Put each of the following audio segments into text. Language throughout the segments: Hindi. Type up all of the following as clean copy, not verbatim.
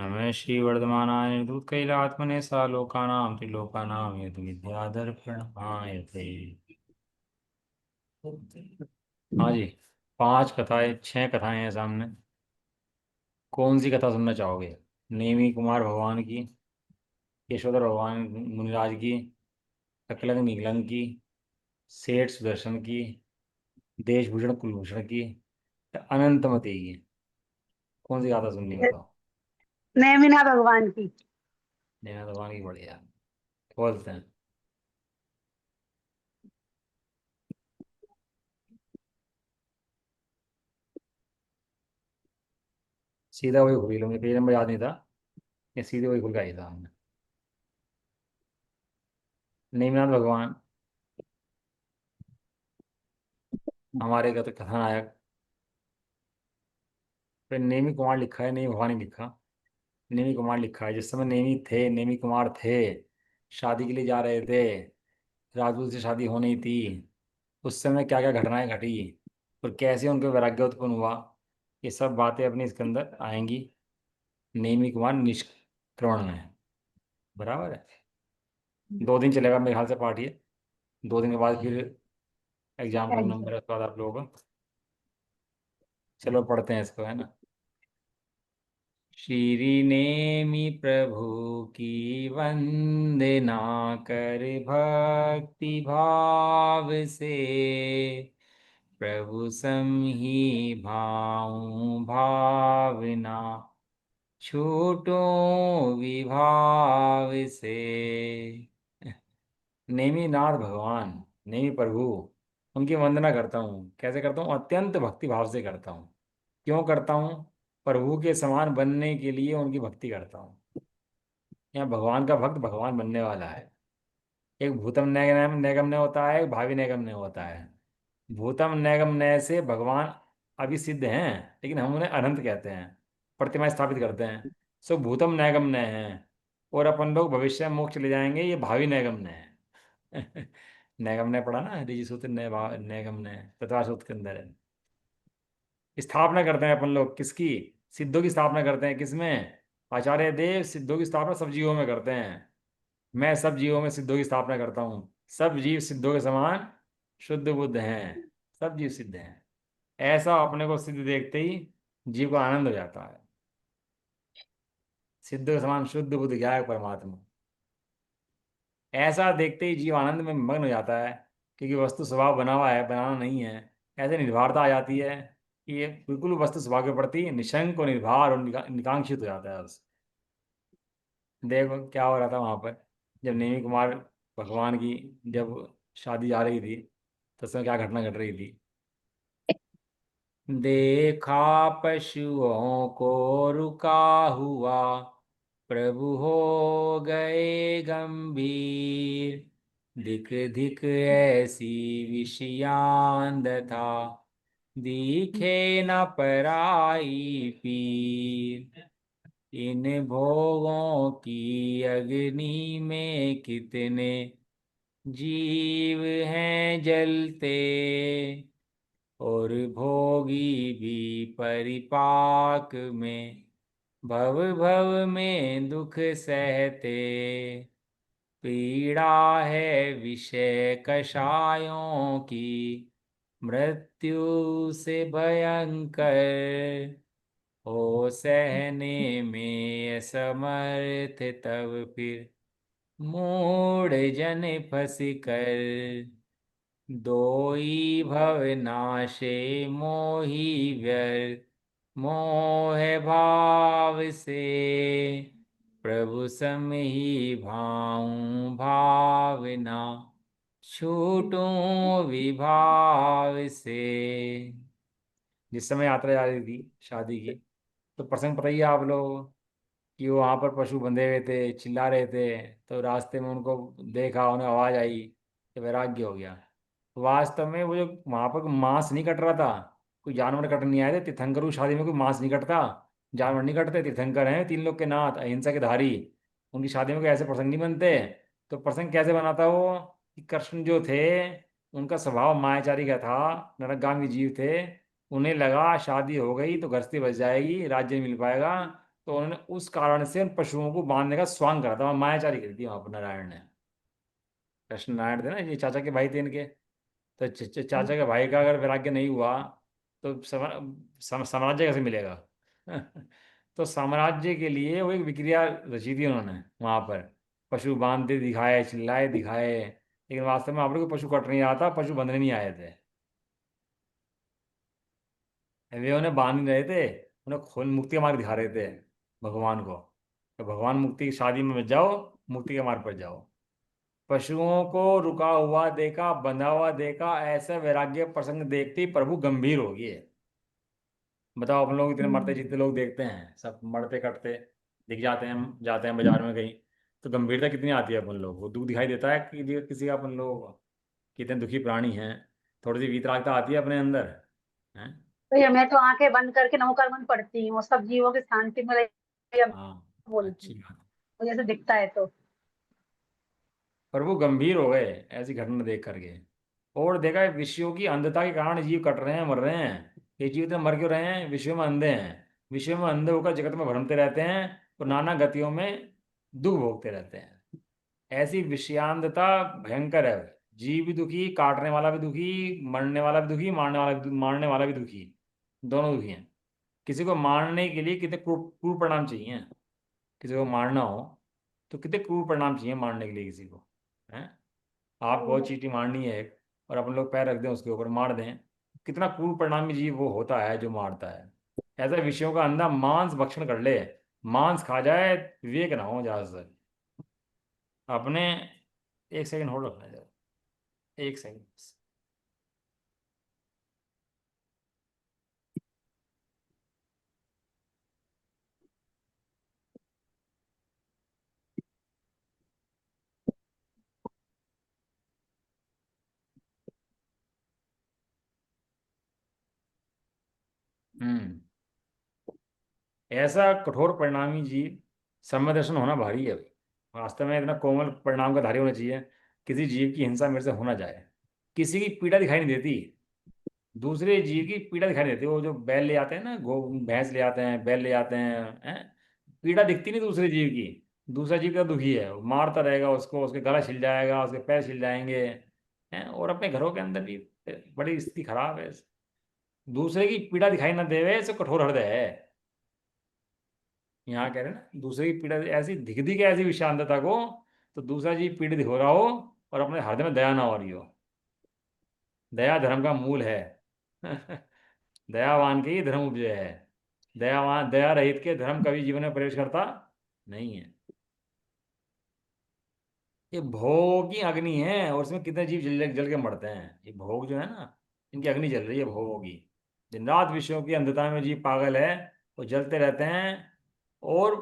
नमः श्री वर्धमानाय निर्धूतकैलात्मने सालोकानां त्रिलोकानां यतु विद्याधर्पणमायते। हाँ जी, पांच कथाएं, छह कथाएं हैं सामने। कौन सी कथा सुनना चाहोगे? नेमी कुमार भगवान की, यशोधर भगवान मुनिराज की, अकलंग निगलंग की, सेठ सुदर्शन की, देशभूषण कुलभूषण की, या अनंतमती की? कौन सी कथा सुननी बताओ? नेमिना भगवान की। नैना भगवान की बढ़िया। बोलते हैं। सीधा वही खुल मुझे पेज नंबर याद नहीं था। ये सीधे वही खुल का ही था हमने। नेमिनाथ भगवान हमारे का तो कथानायक। फिर नेमी कुमार लिखा है, नेमी भवानी लिखा। नेमी कुमार लिखा है जिस समय नेमी कुमार थे, शादी के लिए जा रहे थे, राजपूत से शादी होनी थी। उस समय क्या क्या घटनाएं घटी और कैसे उनके वैराग्य उत्पन्न हुआ, ये सब बातें अपने इसके अंदर आएंगी। नेमी कुमार निष्क्रमण में। बराबर है। 2 दिन चलेगा मेरे ख्याल से पाठ ये। 2 दिन के बाद फिर एग्जाम का नंबर है, उसके बाद आप लोगों को। चलो पढ़ते हैं इसको, है ना। श्री नेमि प्रभु की वंदना कर भक्ति भाव से, प्रभु सम ही भाऊं भावना, छूटो विभाव से। नेमि नाथ भगवान, नेमि प्रभु, उनकी वंदना करता हूँ। कैसे करता हूँ? अत्यंत भक्ति भाव से करता हूँ। क्यों करता हूँ? प्रभु के समान बनने के लिए उनकी भक्ति करता हूँ। यहाँ भगवान का भक्त भगवान बनने वाला है। एक भूतम नैगम नैगम ने होता है, एक भावी नैगम ने होता है। भूतम नैगम नय से भगवान अभी सिद्ध हैं, लेकिन हम उन्हें अनंत कहते हैं, प्रतिमा स्थापित करते हैं। सो भूतम नैगम नय हैं, और अपन लोग भविष्य में मोक्ष ले जाएंगे, ये भावी नैगम नय है। नैगम ने पढ़ा ना, ऋषि सूत्र नैगम ने तत्वा सूत्र के अंदर है। स्थापना करते हैं अपन लोग किसकी? सिद्धों की स्थापना करते हैं। किसमें? आचार्य देव सिद्धों की स्थापना सब जीवों में करते हैं। मैं सब जीवों में सिद्धों की स्थापना करता हूँ। सब जीव सिद्धों के समान शुद्ध बुद्ध हैं। सब जीव सिद्ध हैं। ऐसा अपने को सिद्ध देखते ही जीव को आनंद हो जाता है। सिद्ध के समान शुद्ध बुद्ध क्या है? परमात्मा। ऐसा देखते ही जीव आनंद में मग्न हो जाता है, क्योंकि वस्तु स्वभाव बना हुआ है, बनाना नहीं है। ऐसे निर्भरता आ जाती है कि ये बिल्कुल वस्तु स्वभाव के प्रति निशंक और निर्भर और निकांक्षित हो जाता है उससे। देखो क्या हो रहा था वहां पर, जब नेमी कुमार भगवान की जब शादी जा रही थी, तो उसमें क्या घटना घट रही थी। देखा पशुओं को रुका हुआ, प्रभु हो गए गंभीर। धिक धिक ऐसी विषयांध था, दिखे न पराई पीर। इन भोगों की अग्नि में कितने जीव हैं जलते, और भोगी भी परिपाक में भव भव में दुख सहते। पीड़ा है विषय कषायों की, मृत्यु से भयंकर। हो सहने में असमर्थ तब फिर मूढ़ जन फंस कर। दोई भवनाशे मोहि व्यर्थ मोह भाव से, प्रभु सम ही भाऊं भावना, छूटूं विभाव से। जिस समय यात्रा जा रही थी शादी की, तो प्रसंग पता ही है आप लोग, कि वो वहाँ पर पशु बंधे हुए थे, चिल्ला रहे थे। तो रास्ते में उनको देखा, उन्हें आवाज़ आई, तो वैराग्य हो गया। वास्तव में वो जो वहाँ पर मांस नहीं कट रहा था, कोई जानवर कट नहीं आए थे। तीर्थंकरों की शादी में कोई मांस नहीं कटता, जानवर नहीं कटते। तीर्थंकर हैं 3 लोग के नाथ, अहिंसा के धारी। उनकी शादी में कोई ऐसे प्रसंग नहीं बनते। तो प्रसंग कैसे बना था वो, कि कृष्ण जो थे, उनका स्वभाव मायाचारी का था, नरकगामी जीव थे। उन्हें लगा शादी हो गई तो गृहस्थी बच जाएगी, राज्य मिल पाएगा। तो उन्होंने उस कारण से उन पशुओं को बांधने का स्वांग करा था, मायाचारी कर दी वहां पर नारायण ने। कृष्ण नारायण थे ना, ये चाचा के भाई थे इनके। तो चाचा के भाई का अगर वैराग्य नहीं हुआ तो साम्राज्य कैसे मिलेगा? तो साम्राज्य के लिए वो एक विक्रिया रची थी उन्होंने वहां पर। पशु बांधते दिखाए, चिल्लाए दिखाए, लेकिन वास्तव में वहां पर कोई पशु कट नहीं रहा था, पशु बंधने नहीं आए थे। वे उन्हें बांध नहीं रहे थे, उन्हें खोल मुक्ति का मार्ग दिखा रहे थे भगवान को। तो भगवान मुक्ति की शादी में मत जाओ, मुक्ति के मार्ग पर जाओ। पशुओं को रुका हुआ देखा, बंधा हुआ देखा, ऐसा वैराग्य प्रसंग देखते ही प्रभु गंभीर हो गए। बताओ, अपन लोग इतने मरते हम्म। जीते लोग देखते हैं, सब मरते कटते दिख जाते हैं, हम जाते हैं बाजार में कहीं, तो गंभीरता कितनी आती है अपन लोग को? दुख दिखाई देता है कि किसी का अपन लोगों को? कितने दुखी प्राणी हैं। थोड़ी सी वीतरागता आती है अपने अंदर। हैं? तो ये मैं तो आंखें बंद करके नौकर बन पड़ती हूँ, सब जीवों की शांति मिले, ये हाँ, बोलती अच्छी हूँ। बात। मुझे ऐसे दिखता है तो। पर वो गंभीर हो गए ऐसी घटना देख करके। और देखा है, विषयों की अंधता के कारण जीव कट रहे हैं, मर रहे हैं। ये जीव इतने मर क्यों रहे हैं? विषयों में अंधे हैं। विषयों में अंधे होकर जगत में भ्रमते रहते हैं और नाना गतियों में दुख भोगते रहते हैं। ऐसी विषयांधता भयंकर है। जीव भी दुखी, काटने वाला भी दुखी, मरने वाला भी दुखी, मारने वाला भी दुखी। दोनों दुखी हैं। किसी को मारने के लिए कितने क्रूर क्रूर परिणाम चाहिए? किसी को मारना हो तो कितने क्रूर परिणाम चाहिए मारने के लिए किसी को? हैं? आप सही बहुत है। चींटी मारनी है एक, और अपन लोग पैर रख दें उसके ऊपर मार दें। कितना क्रूर परिणामी जीव वो होता है जो मारता है। ऐसा विषयों का अंधा मांस भक्षण कर ले, मांस खा जाए, विवेक ना हो जहां से अपने। एक सेकंड होल्ड रखना जरा, एक सेकंड। हम्म। ऐसा कठोर परिणामी जीव समय दर्शन होना भारी है भाई। वास्तव में इतना कोमल परिणाम का धारी होना चाहिए, किसी जीव की हिंसा मेरे से होना जाए। किसी की पीड़ा दिखाई नहीं देती, दूसरे जीव की पीड़ा दिखाई नहीं देती। वो जो बैल ले आते हैं ना, गो भैंस ले आते हैं, बैल ले आते हैं, पीड़ा दिखती नहीं दूसरे जीव की। दूसरा जीव का दुखी है, वो मारता रहेगा उसको, उसके गला छिल जाएगा, उसके पैर छिल जाएंगे। हैं? और अपने घरों के अंदर भी बड़ी स्थिति खराब है। दूसरे की पीड़ा दिखाई ना देवे ऐसे कठोर हृदय है। यहाँ कह रहे हैं ना, दूसरे की पीड़ा ऐसी दिख दी कि ऐसी विषांतता को, तो दूसरा जीव पीड़ित हो रहा हो और अपने हृदय में दया ना हो रही हो। दया धर्म का मूल है। दयावान के ही धर्म उपजय है। दयावान, दया रहित के धर्म कभी जीवन में प्रवेश करता नहीं है। ये भोग की अग्नि है, और उसमें कितने जीव जल जल के मरते हैं। ये भोग जो है ना, इनकी अग्नि जल रही है भोगों की। दिन रात विषयों की अंधता में जीव पागल है, वो जलते रहते हैं। और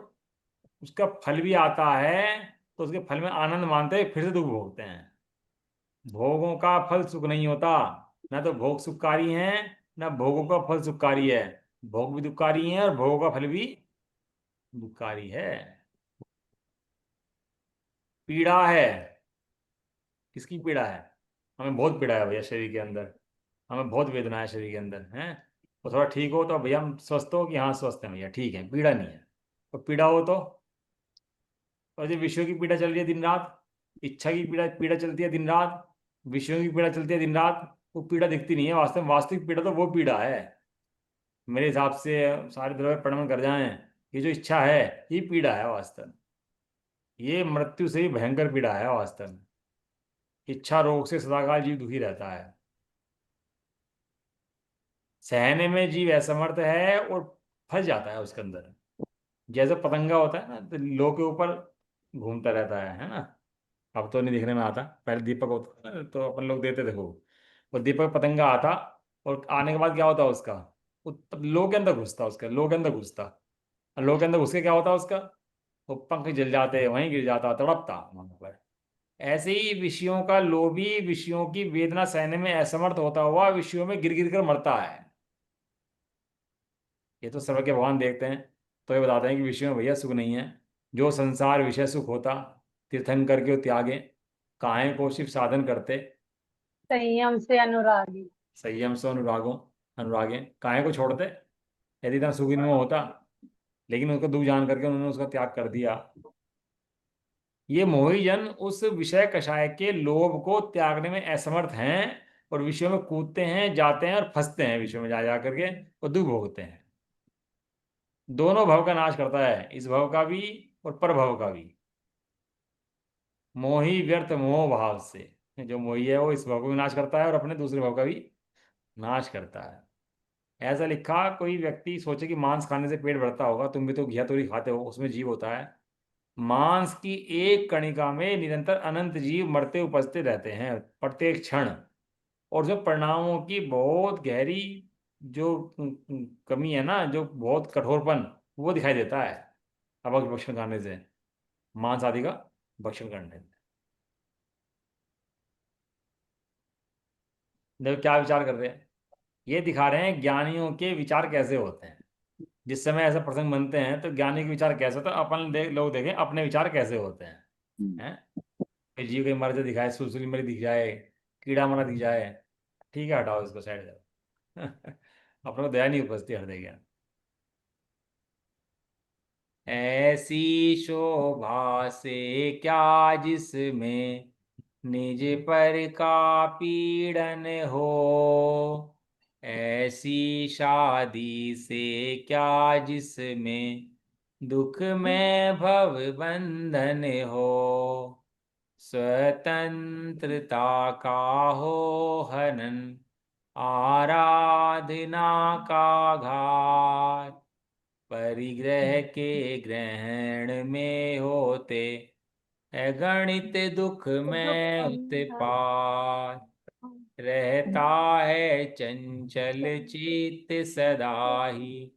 उसका फल भी आता है, तो उसके फल में आनंद मानते हैं, फिर से दुख भोगते हैं। भोगों का फल सुख नहीं होता। ना तो भोग सुखकारी हैं, ना भोगों का फल सुखकारी है। भोग भी दुखकारी हैं और भोगों का फल भी दुखकारी है। पीड़ा है। किसकी पीड़ा है? हमें बहुत पीड़ा है भैया शरीर के अंदर। हमें बहुत वेदना है शरीर के अंदर है। और थोड़ा ठीक हो तो भैया हम स्वस्थ हो कि हाँ स्वस्थ हैं भैया, ठीक है, पीड़ा नहीं है। और पीड़ा हो तो, और जो विषयों की पीड़ा चल रही है दिन रात, इच्छा की पीड़ा पीड़ा चलती है दिन रात, विषयों की पीड़ा चलती है दिन रात, वो पीड़ा दिखती नहीं है। वास्तव में वास्तविक पीड़ा तो वो पीड़ा है मेरे हिसाब से। सारे द्रव्य प्रणमन कर जाएं, ये जो इच्छा है, ये पीड़ा है वास्तव में। ये मृत्यु से ही भयंकर पीड़ा है वास्तव में। इच्छा रोग से सदाकाल जीव दुखी रहता है। सहने में जीव असमर्थ है और फंस जाता है उसके अंदर। जैसे पतंगा होता है ना, तो लो के ऊपर घूमता रहता है ना। अब तो नहीं दिखने में आता, पहले दीपक होता था ना, तो अपन लोग देते थे वो। वो दीपक पतंगा आता, और आने के बाद क्या होता उसका? वो तब लो के अंदर घुसता, उसका लो के अंदर घुसता। और लो के अंदर घुस के क्या होता उसका? वो पंख जल जाते, वहीं गिर जाता, तड़पता वहां पर। ऐसे ही विषयों का लोभी विषयों की वेदना सहने में असमर्थ होता हुआ विषयों में गिर गिर कर मरता है। ये तो सर्व के भगवान देखते हैं, तो ये बताते हैं कि विषय में भैया सुख नहीं है। जो संसार विषय सुख होता, तीर्थंकर के त्यागे, काहे को शिव साधन करते। संयम से अनुरागी। संयम से अनुरागों, अनुरागे काहे को छोड़ते। यदि इतना सुख इनमें होता लेकिन उसको दुख जान करके उन्होंने उसका त्याग कर दिया। ये मोही जन उस विषय कषाय के लोभ को त्यागने में असमर्थ हैं, और विषयों में कूदते हैं, जाते हैं और फंसते हैं विषयों में जा जा करके, और दुख भोगते हैं। दोनों भव का नाश करता है, इस भव का भी और पर भव का भी। मोही व्यर्थ मोह भाव से, जो मोही है वो इस भव को भी नाश करता है और अपने दूसरे भव का भी नाश करता है। ऐसा लिखा, कोई व्यक्ति सोचे कि मांस खाने से पेट भरता होगा, तुम भी तो घिया तोरी खाते हो, उसमें जीव होता है। मांस की एक कणिका में निरंतर अनंत जीव मरते उपजते रहते हैं प्रत्येक क्षण। और जो परिणामों की बहुत गहरी जो कमी है ना, जो बहुत कठोरपन, वो दिखाई देता है अभक्ष भक्षण करने से, मांस आदि का भक्षण करने से। देखो क्या विचार कर रहे हैं, ये दिखा रहे हैं ज्ञानियों के विचार कैसे होते हैं। जिस समय ऐसा प्रसंग बनते हैं तो ज्ञानी के विचार कैसे होते हैं, अपन लोग देखें अपने विचार कैसे होते हैं। हम्म। हैं, कोई जीव कहीं मरते दिखाए, सुलसुली मरी दिख जाए, कीड़ा मरा दिख जाए, ठीक है हटाओ इसको साइड करो। अपने को दया नहीं उपजती हृदय ज्ञान। ऐसी शोभा से क्या जिसमें निज पर का पीड़न हो, ऐसी शादी से क्या जिसमें दुख में भव बंधन हो, स्वतंत्रता का हो हनन, आराधना का घात, परिग्रह के ग्रहण में होते, अगणित दुख में उत्पात, रहता है चंचल चित्त सदा ही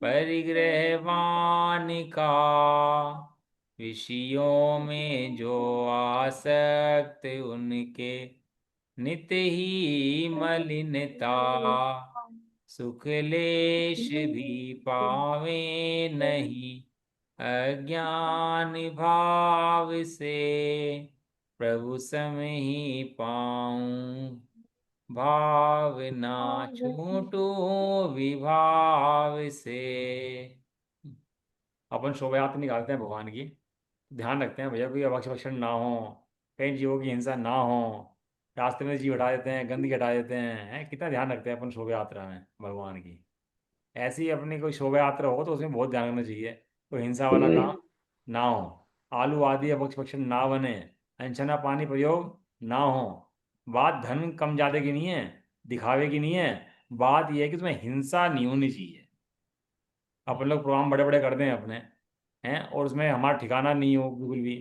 परिग्रहवान का, विषयों में जो आसक्त उनके नित ही मलिनता, सुख लेश भी पावे नहीं अज्ञान भाव से, प्रभु सम ही पाऊं भावना छूटू विभाव से। अपन शोभा यात्रा निकालते हैं भगवान की, ध्यान रखते हैं भैया कोई अभक्ष भक्षण ना हो, कहीं जीवों की हिंसा ना हो, रास्ते में जीव हटा देते हैं, गंदगी हटा देते हैं, कितना ध्यान रखते हैं अपन शोभा यात्रा में भगवान की। ऐसी अपनी कोई शोभा यात्रा हो तो उसमें बहुत ध्यान रखना चाहिए, कोई हिंसा वाला काम ना हो, आलू आदि अभक्ष भक्षण ना बने, अनछना पानी प्रयोग ना हो। बात धन कम ज्यादा की नहीं है, दिखावे की नहीं है, बात यह है कि उसमें हिंसा नहीं होनी चाहिए। अपन लोग प्रोग्राम बड़े बड़े कर दें अपने, हैं, और उसमें हमारा ठिकाना नहीं हो बिल्कुल भी,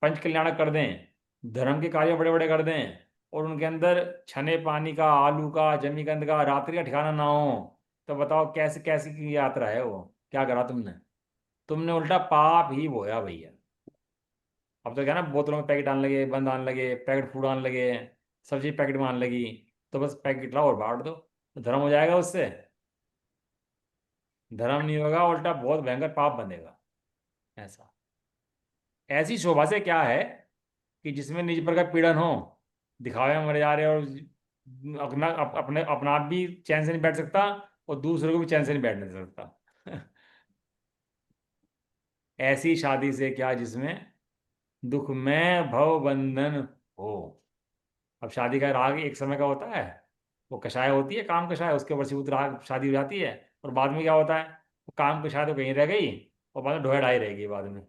पंच कल्याणक कर दें, धर्म के कार्य बड़े बड़े कर दें, और उनके अंदर छने पानी का, आलू का, जमीकंद का, रात्रि का ठिकाना ना हो, तो बताओ कैसे कैसी की यात्रा है वो, क्या करा तुमने? तुमने उल्टा पाप ही बोया भैया। अब तो क्या ना, बोतलों में पैकेट आने लगे, बंद आने लगे, पैकेट फूड आने लगे, सब्जी पैकेट में आने लगी, तो बस पैकेट लाओ और बांट दो, तो धर्म हो जाएगा उससे? धर्म नहीं होगा, उल्टा बहुत भयंकर पाप बनेगा। ऐसा, ऐसी शोभा से क्या है कि जिसमें निज पर का पीड़न हो, दिखावे में मरे जा रहे, और अपने अपना आप भी चैन से नहीं बैठ सकता, और दूसरों को भी चैन से नहीं बैठने दे सकता। ऐसी शादी से क्या जिसमें दुख में भव बंधन हो। अब शादी का राग एक समय का होता है, वो कषाय होती है, काम कषाय, उसके वशीभूत राग शादी हो जाती है, और बाद में क्या होता है, वो काम कषाय तो कहीं रह गई, और बाद में ढोया ढाई रहेगी बाद में।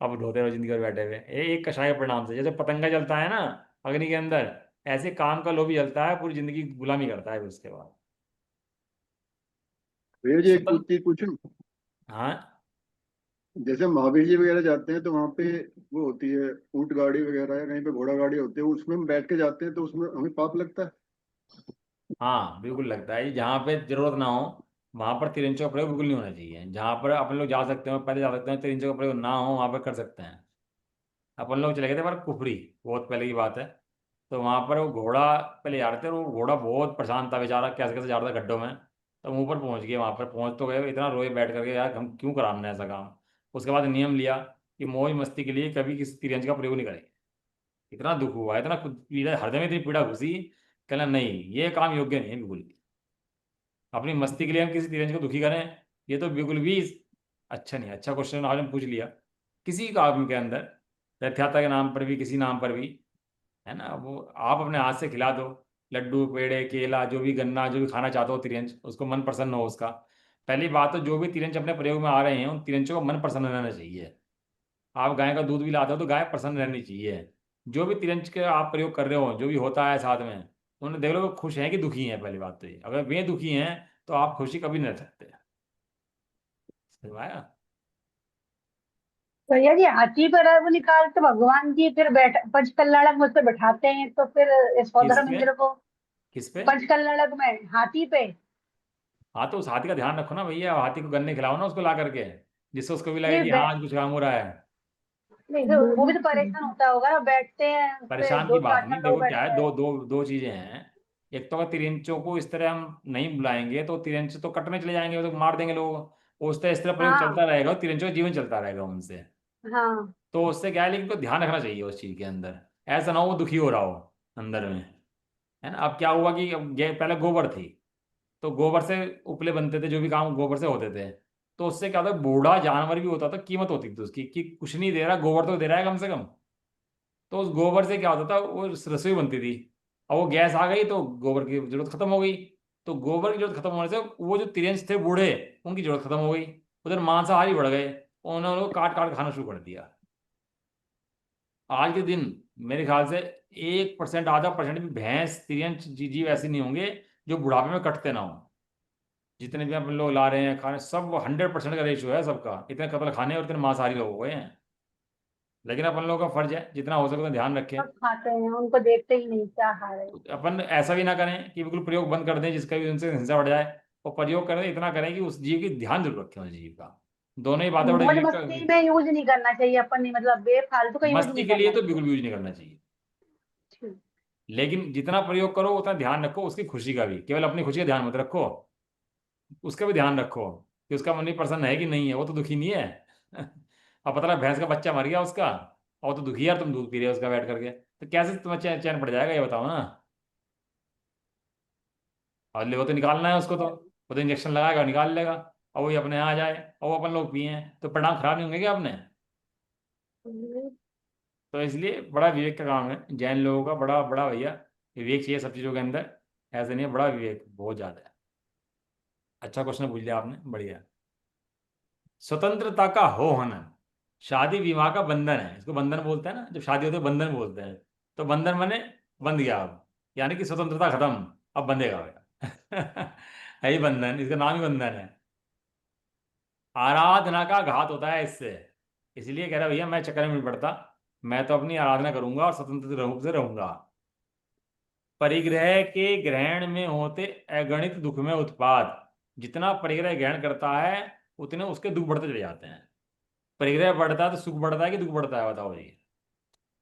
अब ढोते रहो जिंदगी भर बैठे हुए, एक कषाय के परिणाम से, जैसे पतंगा जलता है ना अग्नि के अंदर, ऐसे काम का लोभी जलता है, पूरी जिंदगी गुलामी करता है फिर उसके बाद। भैया जी, एक स्वतंत्र, चीज पूछूं। हाँ। जैसे महावीर जी वगैरह जाते हैं तो वहां पे वो होती है ऊंट गाड़ी वगैरह, या कहीं पे घोड़ा गाड़ी होती है, उसमें हम बैठ के जाते हैं तो उसमें हमें पाप लगता है? हाँ बिल्कुल लगता है, जहाँ पे जरूरत ना हो वहां पर तिरंजों का प्रयोग बिल्कुल नहीं होना चाहिए। जहाँ पर अपन लोग जा सकते हो, पैदल जा सकते हैं, तिरंजों का प्रयोग ना हो वहां पर कर सकते हैं। अपन लोग चले गए थे पर कुफरी, बहुत पहले की बात है, तो वहां पर वो घोड़ा पहले जा रहे थे, और वो घोड़ा बहुत परेशान था बेचारा, कैसे कैसे जा रहा था गड्ढों में, तो मुंह पर पहुंच गए, वहां पर पहुंच तो गए, इतना रोए बैठ करके यार हम क्यों कराना है ऐसा काम। उसके बाद नियम लिया कि मौज मस्ती के लिए कभी किसी तिरंज का प्रयोग नहीं करेंगे। इतना दुख हुआ, इतना पीड़ा हृदय में, इतनी पीड़ा घुसी, कहना नहीं ये काम योग्य नहीं है बिल्कुल भी। अपनी मस्ती के लिए हम किसी तिरंज को दुखी करें, ये तो बिल्कुल भी अच्छा नहीं। अच्छा क्वेश्चन आपने पूछ लिया। किसी काम के अंदर रथयात्रा के नाम पर भी, किसी नाम पर भी, है ना, वो आप अपने हाथ से खिला दो। लड्डू, पेड़े, केला, जो भी, गन्ना, जो भी खाना चाहते हो तिरंज, उसको मन प्रसन्न हो उसका। पहली बात तो जो भी तिरंज अपने प्रयोग में आ रहे हैं उन तिरंजों का मन प्रसन्न रहना चाहिए। आप गाय का दूध भी लाते हो तो गाय प्रसन्न रहनी चाहिए। जो भी तिरंज के आप प्रयोग कर रहे हो, जो भी होता है साथ में, उन्हें देख लो वो खुश हैं कि दुखी हैं। पहली बात तो ये, अगर वे दुखी हैं तो आप खुशी कभी नहीं रह सकते। समझाया? भैया जी, हाथी पर है वो निकालते भगवान जी, फिर बैठ पंचकल्याणक में उस पे बैठाते हैं, तो फिर किस यशोधरा पे? इंद्र को किस पे? पंचकल्याणक में हाथी पे। हाँ, तो उस हाथी का ध्यान रखो ना भैया, हाथी को गन्ने खिलाओ ना उसको ला करके, जिससे उसको भी लगे नहीं कि हाँ आज कुछ काम हो रहा है। नहीं, तो वो भी तो परेशान होता होगा ना, बैठते हैं उस पे परेशान की दो बात चार नहीं, चार लोग देखो क्या बैठते है, हैं। दो दो दो चीजें हैं। एक तो अगर तिरंचों को इस तरह हम नहीं बुलाएंगे तो तिरंच तो कटने चले जाएंगे, वो तो मार देंगे लोग। उस तरह इस तरह प्रयोग चलता हाँ रहेगा और तिरंचों का जीवन चलता रहेगा उनसे। हाँ। तो उससे क्या है, लेकिन को ध्यान रखना चाहिए उस चीज के अंदर। ऐसा ना हो वो दुखी हो रहा हो अंदर में। है ना? अब क्या हुआ कि अब पहले गोबर थी, तो गोबर से उपले बनते थे, जो भी काम गोबर से होते थे। तो उससे क्या होता है, बूढ़ा जानवर भी होता था, कीमत होती थी उसकी, कि कुछ नहीं दे रहा, गोबर तो दे रहा है कम से कम। तो उस गोबर से क्या होता था, वो रसोई बनती थी। और वो गैस आ गई तो गोबर की जरूरत खत्म हो गई। तो गोबर की जरूरत खत्म होने से वो जो तिरंज थे बूढ़े, उनकी जरूरत खत्म हो गई। उधर मांसाहारी बढ़ गए, उन्होंने उनको काट काट खाना शुरू कर दिया। आज के दिन मेरे ख्याल से 1%, आधा परसेंट भी भैंस, तिरंज, जीव ऐसे नहीं होंगे जो बुढ़ापे में कटते ना हो। जितने भी अपन लोग ला रहे हैं खाने, सब 100% का रेशियो है सबका, इतने कत्ल खाने और इतने मांसाहारी लोग हो गए हैं। लेकिन अपन लोगों का फर्ज है जितना हो सके उतना ध्यान रखें। सब खाते हैं, उनको देखते ही नहीं क्या खा रहे हैं। अपन ऐसा भी ना करें कि बिल्कुल प्रयोग बंद कर दें जिसका भी उनसे हिंसा बढ़ जाए। और प्रयोग करें तो इतना करें कि उस जीव की ध्यान जरूर रखें, उस जीव का। दोनों ही बातें बड़े मौज विवेक मस्ती में यूज नहीं करना चाहिए अपन ने, मतलब बेफालतू का यूज मस्ती नहीं के लिए करना तो चाहिए। बिल्कुल भी यूज नहीं करना चाहिए। ठीक। लेकिन जितना प्रयोग करो उतना ध्यान रखो उसकी खुशी का भी, केवल अपनी खुशी का ध्यान मत रखो, उसका भी ध्यान रखो कि उसका मन भी प्रसन्न है कि नहीं है। वो तो दुखी नहीं है। अब पता लगा भैंस का बच्चा मर गया उसका, और तो दुखी है, यार तुम दूध पी रहे हो उसका बैठ करके, तो कैसे तुम्हें चैन चैन पड़ जाएगा, ये बताओ ना। और ले वो तो निकालना है उसको, तो वो तो इंजेक्शन लगाएगा निकाल लेगा। और वही अपने यहाँ आ जाए और वो अपन लोग पिए, तो परिणाम खराब नहीं होंगे क्या अपने? तो इसलिए बड़ा विवेक का काम है जैन लोगों का, बड़ा बड़ा भैया विवेक चाहिए सब चीज़ों के अंदर। ऐसे नहीं है, बड़ा विवेक बहुत ज़्यादा है। अच्छा क्वेश्चन पूछ लिया आपने, बढ़िया। स्वतंत्रता का हो हनन शादी विवाह का बंधन है, इसको बंधन बोलते हैं ना, जब शादी होती है बंधन बोलते हैं। तो बंधन माने बंध गया अब, यानी कि स्वतंत्रता खत्म, अब बंधेगा भैया। है ही बंधन, इसका नाम ही बंधन है। आराधना का घात होता है इससे। इसलिए कह रहा भैया मैं चक्कर में नहीं पड़ता, मैं तो अपनी आराधना करूंगा और स्वतंत्र रूप से रहूंगा। परिग्रह के ग्रहण में होते अगणित दुख में उत्पाद। जितना परिग्रह ग्रहण करता है उतने उसके दुख बढ़ते चले जाते हैं। परिग्रह बढ़ता है तो सुख बढ़ता है कि दुख बढ़ता है, बताओ ये,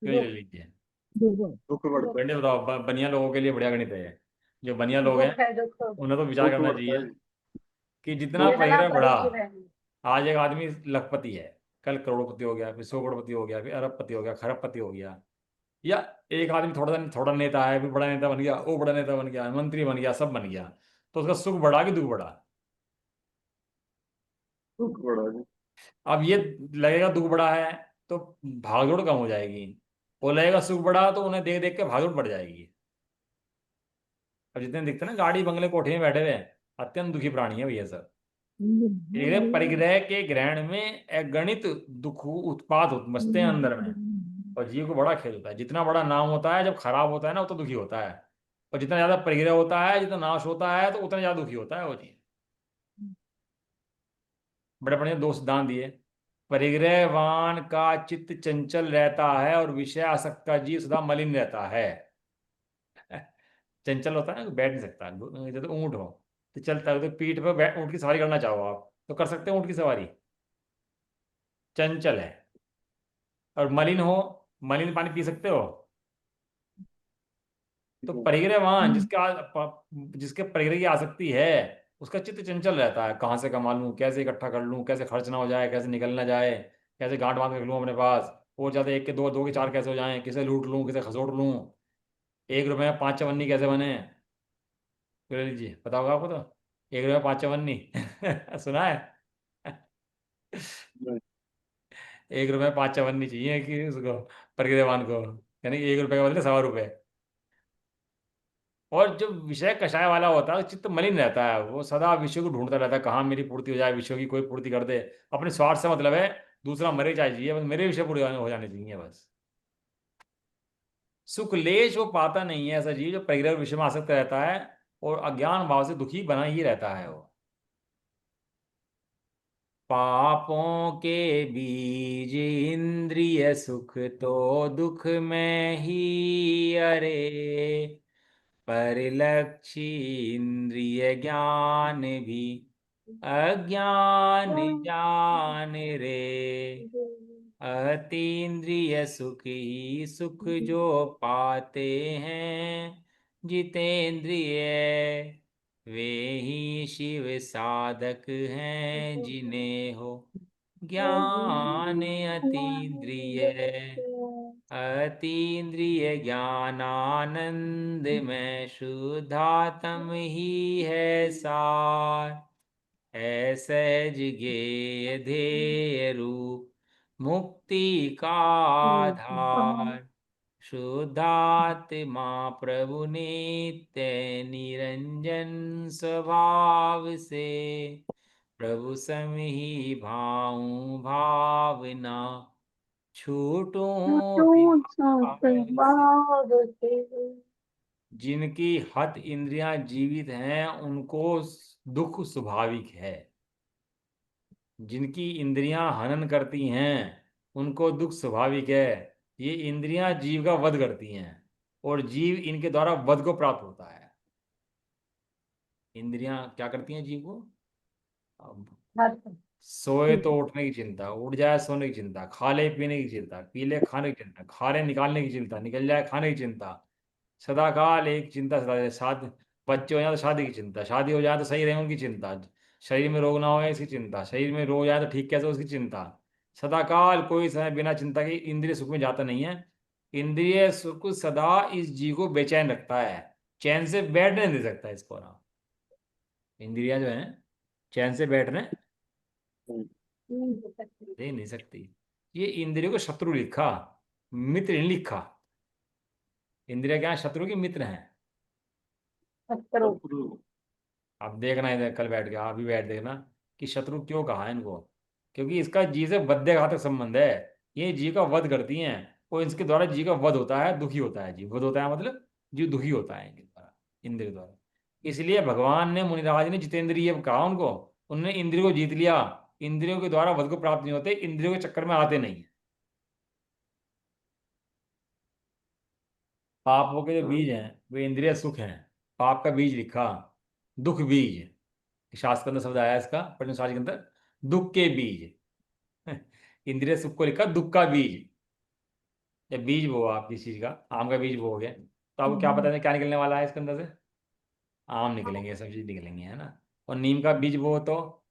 क्यों ले दुख। लीजिए। दुख बढ़ता गणित बताओ, बनिया लोगों के लिए बढ़िया गणित है ये। जो बनिया लोग हैं दुख है दुख। उन्हें तो विचार दुख करना बढ़ता चाहिए है। कि जितना जितना परिग्रह बढ़ा। परिग्रह। आज एक आदमी लखपति है, कल करोड़पति हो गया, फिर 100 करोड़पति हो गया, फिर अरबपति हो गया, खरबपति हो गया। या एक आदमी थोड़ा थोड़ा नेता है, फिर बड़ा नेता बन गया, वो बड़ा नेता बन गया, मंत्री बन गया, सब बन गया। तो उसका सुख बढ़ा कि दुख बढ़ा? दुख बढ़ा है। अब ये लगेगा दुख बढ़ा है तो भागदौड़ कम हो जाएगी। वो लगेगा सुख बढ़ा तो उन्हें देख देख के भागदौड़ बढ़ जाएगी। अब जितने दिखते हैं ना गाड़ी बंगले कोठे में बैठे हुए, अत्यंत दुखी प्राणी है भैया सर। ये परिग्रह के ग्रहण में अगणित दुख उत्पाद मचते हैं अंदर में। और जीव को बड़ा खेद होता है, जितना बड़ा नाम होता है जब खराब होता है ना वो तो दुखी होता है। और जितना ज्यादा परिग्रह होता है, जितना नाश होता है, तो उतना ज्यादा दुखी होता है वो जीव। बड़े बढ़िया दो सिद्धांत दिए। परिग्रहवान का चित्त चंचल रहता है और विषय आसक्त का जीव सदा मलिन रहता है। चंचल होता है ना, बैठ नहीं सकता। जैसे ऊंट हो तो चलता है, तो पीठ पर ऊंट की सवारी करना चाहो आप तो कर सकते हो ऊंट की सवारी। चंचल है। और मलिन हो, मलिन पानी पी सकते हो? तो परिग्रहवान जिसके परिग्रह की आसक्ति है, उसका चित्त चंचल रहता है। कहाँ से कमा लूं, कैसे इकट्ठा कर लूं, कैसे खर्च ना हो जाए, कैसे निकल ना जाए, कैसे गांठ बांध के रख लूं अपने पास, और ज्यादा एक के दो, दो के चार कैसे हो जाएं, किसे लूट लूं, किसे खसोट लूं, 1 रुपए में 5 चवन्नी कैसे बने। बोले लीजिए, पता होगा आपको तो, 1 रुपए में 5 चवन्नी। सुना है? 1 रुपए में 5 बननी चाहिए कि उसको, प्रज्ञावान को, यानी 1 रुपए का बदले 1.25 रुपए। और जो विषय कषाय वाला होता है चित्त मलिन रहता है, वो सदा विषय को ढूंढता रहता है, कहाँ मेरी पूर्ति हो जाए, विषय की कोई पूर्ति कर दे। अपने स्वार्थ से मतलब है, दूसरा मरे चाहे जिए, बस मेरे विषय पूरे हो जाने चाहिए बस। सुख लेश वो पाता नहीं है ऐसा जीव जो परिग्रह विषय में आसक्त रहता है और अज्ञान भाव से दुखी बना ही रहता है वो। पापों के बीज इंद्रिय सुख तो दुख में ही अरे, परिलक्षी इंद्रिय ज्ञान भी अज्ञान जान रे। अतीन्द्रिय सुख ही सुख जो पाते हैं जितेंद्रिय, वे ही शिव साधक हैं जिन्हें हो ज्ञान अतीन्द्रिय। अतीन्द्रिय ज्ञानानंद में शुद्धात्म ही है सार, है सहज ज्ञेय ध्येय रूप मुक्ति का आधार। शुद्धात्मा प्रभु नित्य निरंजन स्वभाव से, प्रभु सम ही भाऊं भावना छूटूं विभाव से। जिनकी हत इंद्रियां जीवित हैं उनको दुख स्वाभाविक है, जिनकी इंद्रियां हनन करती हैं उनको दुख स्वाभाविक है। ये इंद्रियां जीव का वध करती हैं और जीव इनके द्वारा वध को प्राप्त होता है। इंद्रियां क्या करती हैं जीव को? अब सोए तो उठने की चिंता, उठ जाए सोने की चिंता, खा ले पीने की चिंता, पी ले खाने की चिंता, खा ले निकालने की चिंता, निकल जाए खाने की चिंता, सदा काल एक चिंता सदा रहे। शादी, बच्चे हो जाए तो शादी की चिंता, शादी हो जाए तो सही रहे उनकी चिंता, शरीर में रोग ना हो इसकी चिंता, शरीर में रोग जाए तो ठीक कैसे हो उसकी चिंता। सदा काल कोई समय बिना चिंता के इंद्रिय सुख में जाता नहीं है। इंद्रिय सुख सदा इस जीव को बेचैन रखता है, चैन से बैठने नहीं दे सकता इसको ना। इंद्रिया जो है चैन से बैठने दे नहीं सकती। ये इंद्रियों को शत्रु लिखा, मित्र नहीं लिखा। इंद्रिया क्या है? शत्रु की मित्र हैं। अब देखना इधर कल बैठ के, आप भी बैठ देखना कि शत्रु क्यों कहा है इनको। क्योंकि इसका जी से बद्धघातक संबंध है। ये जी का वध करती हैं और इसके द्वारा जी का वध होता है, दुखी होता है। जी वध होता है मतलब जी दुखी होता है इनके द्वारा, इंद्रिय द्वारा। इसलिए भगवान ने, मुनिराज ने जितेंद्रिय कहा उनको, उन्होंने इंद्रियों को जीत लिया। इंद्रियों के द्वारा वध को प्राप्त नहीं होते, इंद्रियों के चक्कर में आते नहीं। पापों के जो बीज हैं वे इंद्रिय सुख हैं। पाप का बीज लिखा दुख बीज, शास्त्र के अंदर शब्द आया इसका, पढ़ने शास्त्र के अंदर, दुख के बीज। इंद्रिय सुख को लिखा दुख का बीज। या बीज बो आप किसी चीज का, आम का बीज बो हो गया तो आपको क्या पता है क्या निकलने वाला है इसके अंदर से? आम निकलेंगे, सब चीज निकलेंगे, है ना। और नीम का बीज बो तो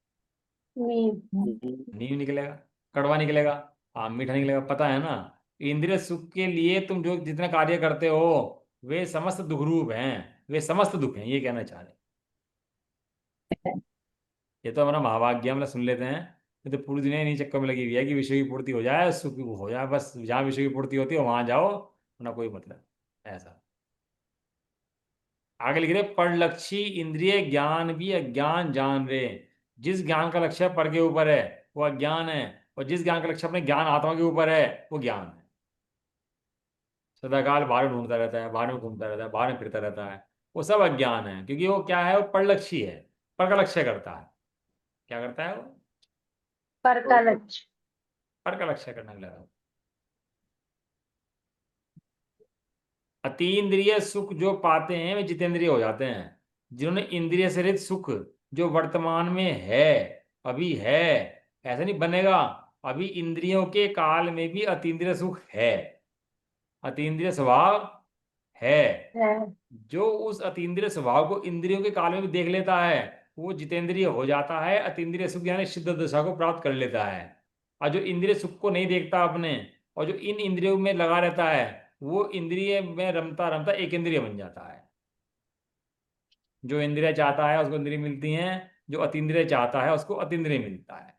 नीम निकलेगा, कड़वा निकलेगा, आम मीठा निकलेगा, पता है ना। इंद्रिय सुख के लिए तुम जो जितना कार्य करते हो वे समस्त दुख रूप हैं, वे समस्त दुख हैं, ये कहना चाह रहे हैं। ये तो हमारा महाभाग्य, हम लोग सुन लेते हैं। ये तो पूरी दुनिया इन्हीं चक्कर में लगी हुई है कि विश्व की पूर्ति हो जाए, सुख हो जाए, बस जहाँ विश्व की पूर्ति होती है वहां जाओ, ना कोई मतलब ऐसा। आगे लिख रहे, परलक्षी इंद्रिय ज्ञान भी अज्ञान जान रे। जिस ज्ञान का लक्ष्य पर के ऊपर है वो अज्ञान है, और जिस ज्ञान का लक्ष्य अपने ज्ञान आत्मा के ऊपर है वो ज्ञान है। सदाकाल बाहर ढूंढता रहता है, बाहर में घूमता रहता है, बाहर में फिरता रहता है, वो सब अज्ञान है। क्योंकि वो क्या है? वो परलक्षी है, पर का लक्ष्य करता है। क्या करता है वो? पर का लक्ष्य। पर का लक्ष्य करने लगा। अतीन्द्रिय सुख जो पाते हैं वे जितेंद्रिय हो जाते हैं। जिन्होंने इंद्रिय से रहित सुख जो वर्तमान में है, अभी है, ऐसा नहीं बनेगा, अभी इंद्रियों के काल में भी अतीन्द्रिय सुख है, अतीन्द्रिय स्वभाव है। जो उस अतीन्द्रिय स्वभाव को इंद्रियों के काल में भी देख लेता है वो जितेंद्रिय हो जाता है, अतीन्द्रिय सुख यानी सिद्ध दशा को प्राप्त कर लेता है। और जो इंद्रिय सुख को नहीं देखता अपने, और जो इन इंद्रियों में लगा रहता है, वो इंद्रिय में रमता रमता एक इंद्रिय बन जाता है। जो इंद्रिय चाहता है उसको इंद्रिय मिलती हैं, जो अतीन्द्रिय चाहता है उसको अतीन्द्रिय मिलता है।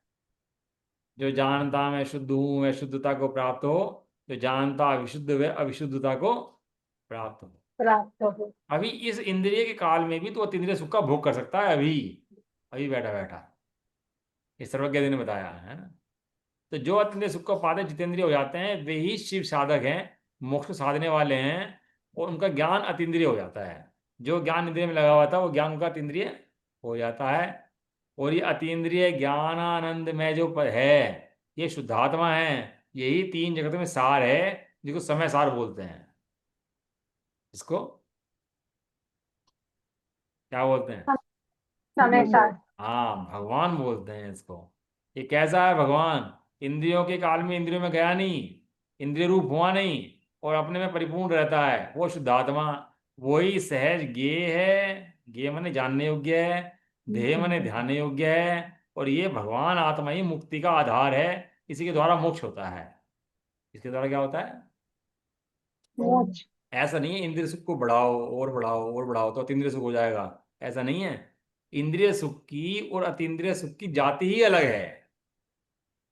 जो जानता मैं शुद्ध हूं वह शुद्धता को प्राप्त हो, जो जानता अविशुद्ध वह अविशुद्धता को प्राप्त हो। प्राप्त हो। अभी इस इंद्रिय के काल में भी तो अतीन्द्रिय सुख का भोग कर सकता है, अभी अभी बैठा बैठा। इस सर्वज्ञ ने बताया है ना। तो जो अतीन्द्रिय सुख को पाते जितेंद्रिय हो जाते हैं वे ही शिव साधक हैं, मोक्ष को साधने वाले हैं, और उनका ज्ञान अतीन्द्रिय हो जाता है। जो ज्ञान इंद्रिय में लगा हुआ था वो ज्ञान उनका अतीन्द्रिय हो जाता है। और ये अतीन्द्रिय ज्ञान आनंद में जो है, ये शुद्धात्मा है। यही तीन जगत में सार है, जिसको समय सार बोलते हैं। इसको क्या बोलते हैं? समय सार। हाँ, भगवान बोलते हैं इसको। ये कैसा है भगवान? इंद्रियों के काल में इंद्रियों में गया नहीं, इंद्रिय रूप हुआ नहीं, और अपने में परिपूर्ण रहता है, वो शुद्धात्मा। वही सहज ज्ञेय है, ज्ञेय माने जानने योग्य है, ध्येय माने ध्यान योग्य है। और ये भगवान आत्मा ही मुक्ति का आधार है। इसी के द्वारा मोक्ष होता है। इसके द्वारा क्या होता है? मोक्ष। ऐसा नहीं है इंद्रिय सुख को बढ़ाओ और बढ़ाओ और बढ़ाओ तो अतीन्द्रिय सुख हो जाएगा। ऐसा नहीं है। इंद्रिय सुख की और अतीन्द्रिय सुख की जाति ही अलग है।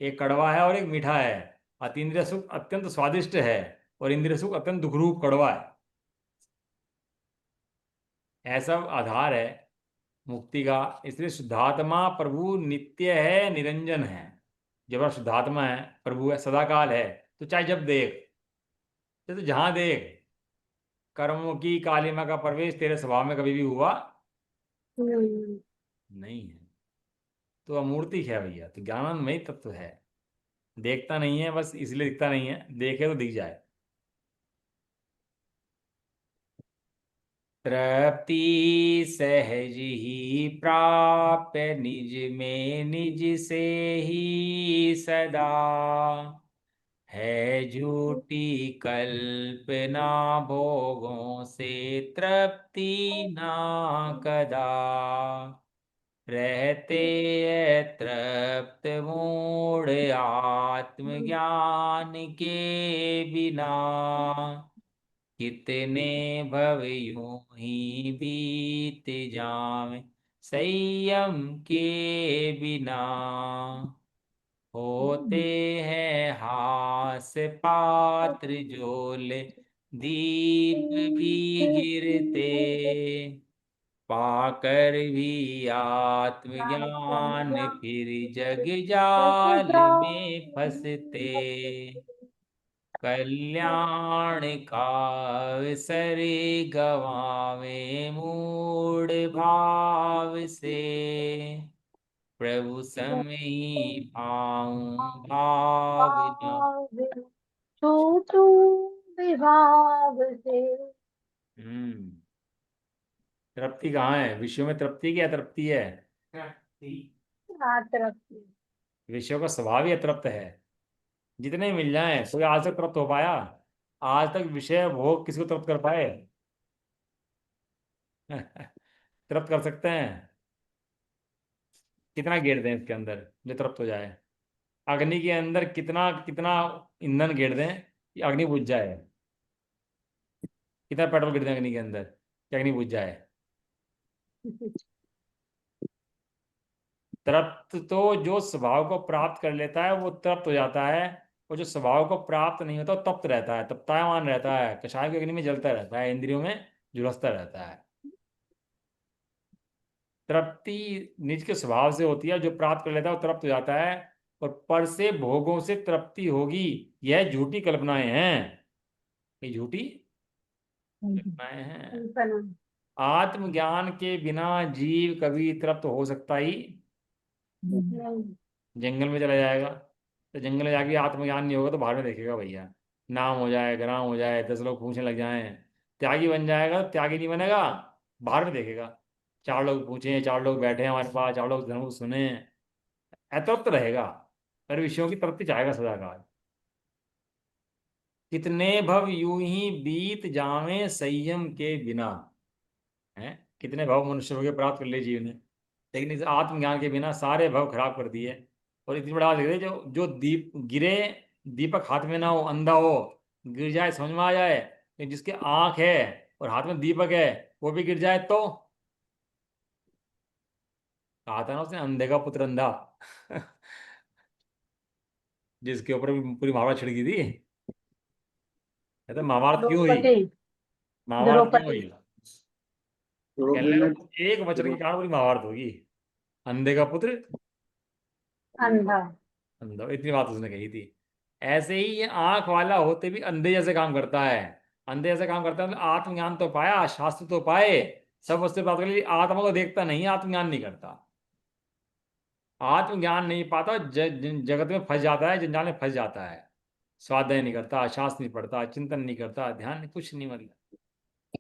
एक कड़वा है और एक मीठा है। अतीन्द्रिय सुख अत्यंत स्वादिष्ट है, और इंद्रिय सुख अत्यंत दुखरूप कड़वा है। ऐसा आधार है मुक्ति का। इसलिए शुद्धात्मा प्रभु नित्य है, निरंजन है। जब आप शुद्धात्मा है, प्रभु है, सदाकाल है, तो चाहे जब देख, तो जहां देख, कर्मों की कालिमा का प्रवेश तेरे स्वभाव में कभी भी हुआ हम्म। नहीं है। तो अमूर्ति है भैया, तो ज्ञानमय तत्व है। देखता नहीं है बस इसलिए दिखता नहीं है, देखे तो दिख जाए। तृप्ति सहज ही प्राप्य निज में निज से ही सदा, है झूठी कल्पना भोगों से तृप्ति ना कदा, रहते तृप्त मूढ़ आत्मज्ञान के बिना, कितने भव यूं ही बीत जावे संयम के बिना, होते हैं हास पात्र झोले दीप भी गिरते, पाकर भी आत्मज्ञान फिर जग जाल में फंसते, कल्याण का अवसर गवावे मूढ़ भाव से, प्रभु समी पाऊं भाव न। छू छू विभाव से। हम्म। तृप्ति कहाँ है? विषयों में तृप्ति क्या तृप्ति है? तृप्ति। हाँ, तरफ से। विषयों का स्वभाव ही अतृप्त है। जितने मिल जाए, कोई आज तक तृप्त हो पाया? आज तक विषय भोग किसी को तृप्त कर पाए? तृप्त कर सकते हैं? कितना गेर दें इसके अंदर जो तृप्त हो जाए? अग्नि के अंदर कितना कितना ईंधन गेर दें कि अग्नि बुझ जाए? कितना पेट्रोल गिर दें अग्नि के अंदर कि अग्नि बुझ जाए? तृप्त तो जो स्वभाव को प्राप्त कर लेता है वो तृप्त हो जाता है, और जो स्वभाव को प्राप्त नहीं होता वो तप्त रहता है, तप्तायमान रहता है, कषाय की अग्नि में जलता रहता है, इंद्रियों में झुलसता रहता है। तृप्ति निज के स्वभाव से होती है, जो प्राप्त कर लेता है वो तृप्त हो जाता है। और पर से भोगों से तृप्ति होगी, यह झूठी कल्पनाएं हैं। ये झूठी कल्पनाएं हैं। बना। आत्मज्ञान के बिना जीव कभी तृप्त हो सकता ही नहीं। जंगल में चला जाएगा, तो जंगल में जाके आत्मज्ञान नहीं होगा तो बाहर में देखेगा भैया। नाम हो जाए, ग्राम हो जाए, 10 लोग पूछने लग जाएं, त्यागी बन जाएगा तो त्यागी नहीं बनेगा, बाहर में देखेगा। 4 लोग पूछे, 4 लोग बैठे हैं हमारे पास, 4 लोग धर्म को सुने, अतृप्त रहेगा। पर विषयों की तृप्ति चाहेगा सदाकाल। कितने भव यूं ही बीत जावें संयम के बिना। हैं? कितने भव मनुष्य हो गए प्राप्त कर लिए जीव ने, लेकिन इस आत्मज्ञान के बिना सारे भव खराब कर दिए। और इतनी बड़ा लिख दे, जो जो दीप गिरे, दीपक हाथ में ना हो, अंधा हो, गिर जाए समझ में आ जाए, लेकिन जिसके आंख है और हाथ में दीपक है वो भी गिर जाए तो? कहा था ना उसने, अंधे का पुत्र अंधा। जिसके ऊपर भी पूरी महाभारत छिड़की थी। कहते महाभारत क्यों हुई? द्रौपदी। महाभारत क्यों द्रौपदी। हुई? कह द्रौपदी ले ने एक वचन के कारण पूरी महाभारत होगी। अंधे का पुत्र अंधा। अंधा, इतनी बात उसने कही थी। ऐसे ही ये आंख वाला होते भी अंधे जैसे काम करता है। अंधे जैसे काम करता है मतलब आत्मज्ञान तो पाया, शास्त्र तो पाए, सब उससे बात कर ली, आत्मा को देखता नहीं, आत्मज्ञान नहीं करता। आत्मज्ञान नहीं पाता, जगत में फंस जाता है, जंजाल में फंस जाता है। स्वाध्याय नहीं करता, शास्त्र नहीं पढ़ता, चिंतन नहीं करता, ध्यान नहीं, कुछ नहीं, मतलब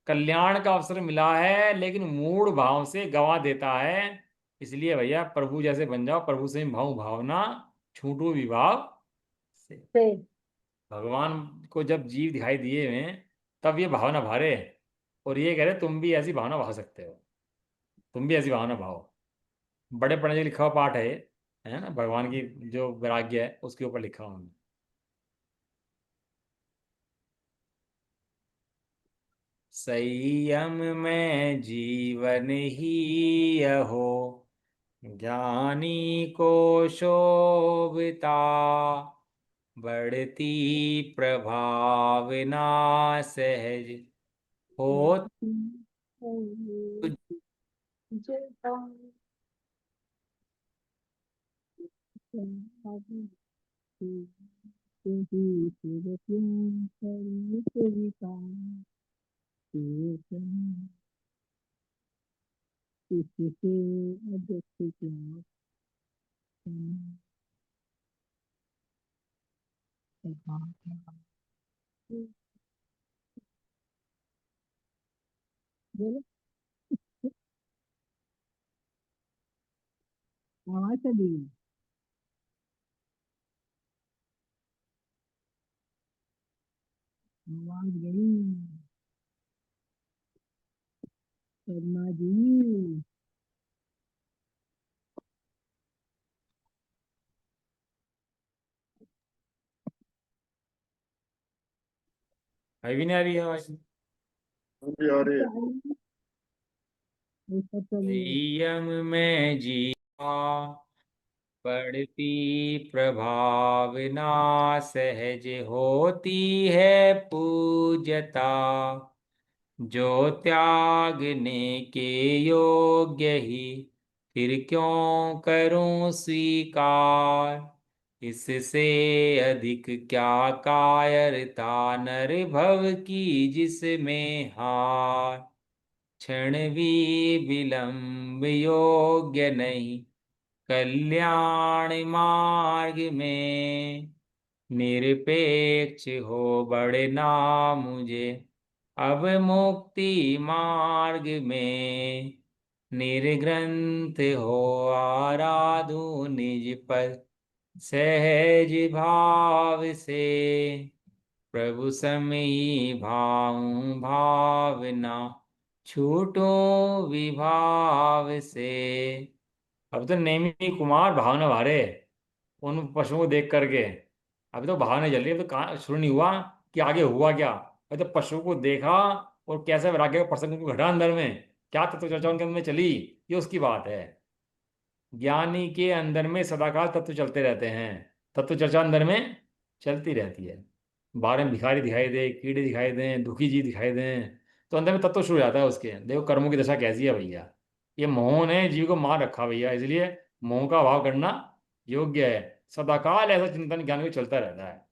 कल्याण का अवसर मिला है लेकिन मूड भाव से गवा देता है। इसलिए भैया प्रभु जैसे बन जाओ, प्रभु से भाव भावना, छूटो विभाव से। से। भगवान को जब जीव दिखाई दिए हैं तब ये भावना भारे, और ये कह रहे तुम भी ऐसी भावना भा सकते हो, तुम भी ऐसी भावना भाओ। बड़े पढ़े लिखा हुआ पाठ है ना, भगवान की जो वैराग्य है उसके ऊपर लिखा हुआ है। संयम में जीवन ही यहो, ज्ञानी को शोभिता, बढ़ती प्रभावना सहज हो। आवाज चली गई। आवाज गई। शर्मा जी। अभी भी नहीं आ रही है आवाज? भी आ रही है। वो सब चली गई। संयम में जीवा, बढ़ती प्रभावना सहज होती है पूजता, जो त्यागने के योग्य ही फिर क्यों करूं स्वीकार। इससे अधिक क्या कायरता नर भव की जिसमें हार। क्षण भी विलंब योग्य नहीं कल्याण मार्ग में। निरपेक्ष हो बढ़ना मुझे अब मुक्ति मार्ग में। निर्ग्रंथ हो आराधु निज पद सहज भाव से। प्रभु समी भाव भावना छूटो विभाव से। अब तो नेमी कुमार भावना भारे उन पशुओं को देख करके। अभी तो भावना चल रही है, अब तो कहाँ शुरू नहीं हुआ कि आगे हुआ क्या। अभी तो पशुओं को देखा और कैसे वैराग्य का प्रसंग को घटा अंदर में, क्या तत्व चर्चा उनके अंदर में चली, ये उसकी बात है। ज्ञानी के अंदर में सदाकाल तत्व चलते रहते हैं, तत्व चर्चा अंदर में चलती रहती है। बाहर में भिखारी दिखाई दे, कीड़े दिखाई दें, दुखी जी दिखाई दें, तो अंदर में तत्व शुरू हो जाता है उसके। देखो कर्मों की दशा कैसी है भैया, ये मोह ने जीव को मार रखा भैया, इसलिए मोह का अभाव करना योग्य है। सदाकाल ऐसा चिंतन ज्ञान को चलता रहता है।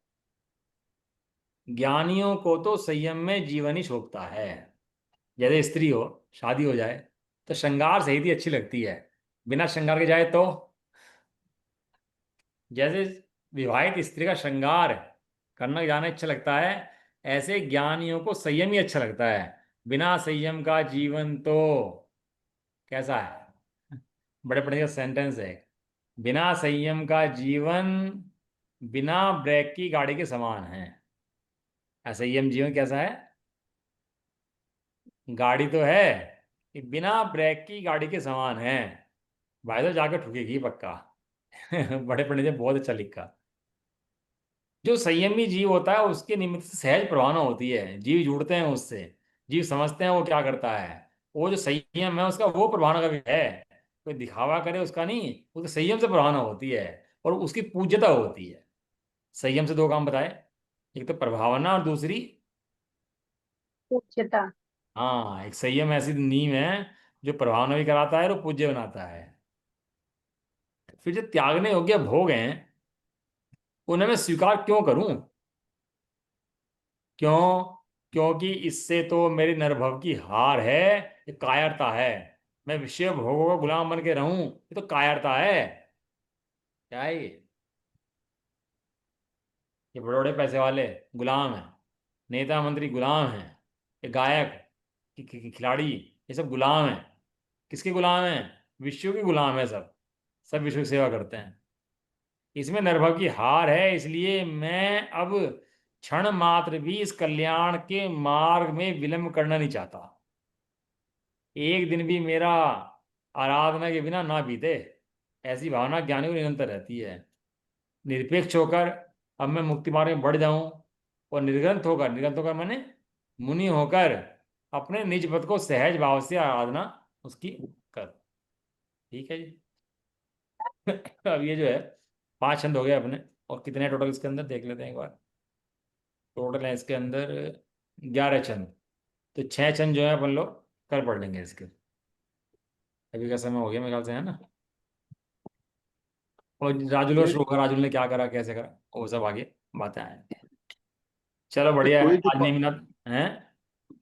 ज्ञानियों को तो संयम में जीवन ही शोभता है। जैसे स्त्री हो, शादी हो जाए तो श्रृंगार सहित ही अच्छी लगती है, बिना श्रृंगार के जाए तो। जैसे विवाहित स्त्री का श्रृंगार करना जाना अच्छा लगता है, ऐसे ज्ञानियों को संयम ही अच्छा लगता है। बिना संयम का जीवन तो कैसा है? बड़े बड़े का सेंटेंस है। बिना संयम का जीवन बिना ब्रेक की गाड़ी के समान है। असंयम जीवन कैसा है? गाड़ी तो है कि बिना ब्रेक की गाड़ी के समान है, भाई तो जाकर ठुकेगी पक्का। बड़े पंडित ने बहुत अच्छा लिखा। जो संयमी जीव होता है उसके निमित्त से सहज प्रवाहना होती है, जीव जुड़ते हैं उससे, जीव समझते हैं वो क्या करता है। वो जो संयम है उसका वो प्रवाहना का भी है, कोई दिखावा करे उसका नहीं, उसके संयम से प्रवाहना होती है और उसकी पूज्यता होती है। संयम से दो काम बताए, एक तो प्रभावना और दूसरी, पूज्यता। हाँ, एक संयम ऐसी नींव है जो प्रभावना भी कराता है और पूज्य बनाता है। फिर जो त्यागने योग्य भोग हैं उन्हें मैं स्वीकार क्यों करूं? क्यों? क्योंकि इससे तो मेरी निर्भव की हार है, ये कायरता है। मैं विषय भोगों का गुलाम बन के रहूं, ये तो कायरता है। क्या है ये बड़े बड़े पैसे वाले गुलाम हैं, नेता मंत्री गुलाम हैं, ये गायक खिलाड़ी, ये सब गुलाम हैं। किसके गुलाम हैं? विश्व के गुलाम है सब। सब विश्व की सेवा करते हैं। इसमें निर्भव की हार है, इसलिए मैं अब क्षण मात्र भी इस कल्याण के मार्ग में विलंब करना नहीं चाहता। एक दिन भी मेरा आराधना के बिना ना बीते, ऐसी भावना ज्ञानी को निरंतर रहती है। निरपेक्ष होकर अब मैं मुक्ति मार्ग में बढ़ जाऊं, और निर्ग्रंथ होकर मैंने मुनि होकर अपने निज पद को सहज भाव से आराधना उसकी कर। ठीक है जी। अब ये जो है 5 छंद हो गए अपने, और कितने टोटल इसके अंदर देख लेते हैं एक बार। टोटल है इसके अंदर 11 छंद। तो 6 छंद जो है अपन लोग कल पढ़ लेंगे इसके। अभी का समय हो गया मेरे ख्याल से, है ना? और राजुल और ये श्लोका, राजुल ने क्या करा कैसे करा वो सब आगे बातें आएंगे। चलो ये बढ़िया है, कोई आज नेमिनाथ है।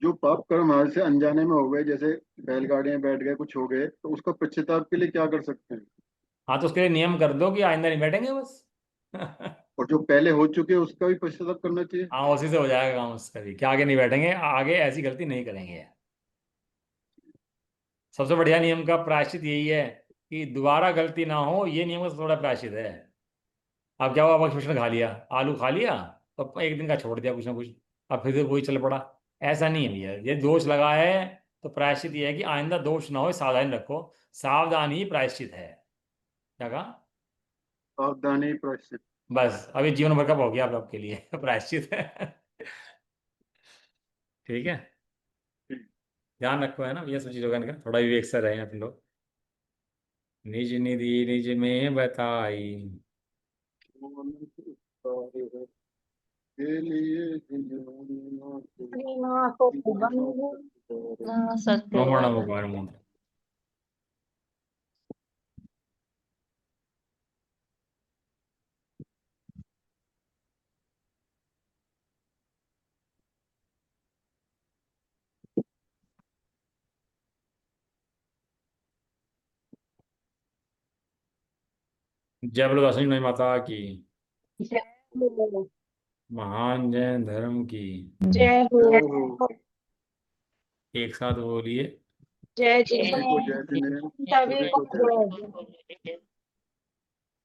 जो पाप कर्म हमारे से अनजाने में हो गए, जैसे बैलगाड़ी में बैठ गए, कुछ हो गए, तो उसका पश्चाताप के लिए क्या कर सकते हैं? हाँ, तो उसके लिए नियम कर दो कि आइंदा नहीं बैठेंगे बस। और जो पहले हो चुके हैं उसका भी पश्चाताप करना चाहिए। हाँ, उसी से हो जाएगा काम उसका भी, कि आगे नहीं बैठेंगे, आगे ऐसी गलती नहीं करेंगे। सबसे बढ़िया नियम का प्रायश्चित यही है कि दोबारा गलती ना हो, ये नियम का सबसे बड़ा प्रायश्चित है। अब क्या हुआ, अब कुछ ने खा लिया, आलू खा लिया, तो एक दिन का छोड़ दिया कुछ ना कुछ, अब फिर से वही चल पड़ा। ऐसा नहीं है भैया, ये दोष लगा है तो प्रायश्चित ये है कि आइंदा दोष ना हो, सावधानी रखो। सावधानी ही प्रायश्चित है। क्या कहा? सावधानी प्रायश्चित। बस अभी जीवन भर का हो गया अब आपके लिए प्रायश्चित है। ठीक है। ध्यान रखो, है ना भैया, सब चीजों का थोड़ा विवेक से रहे अपन लोग। निज निधि निज में बताई, के लिए प्रेमा को बंधु। सत्य नोमण मुखार मंत्र। जय बोलो दर्शन माता की, जय हो। महान जैन धर्म की। जय जय हो। हो। एक साथ बोलिए। जय सभी को जिनेन्द्र। जय जिनेन्द्र, सभी सभी को को जय। जय।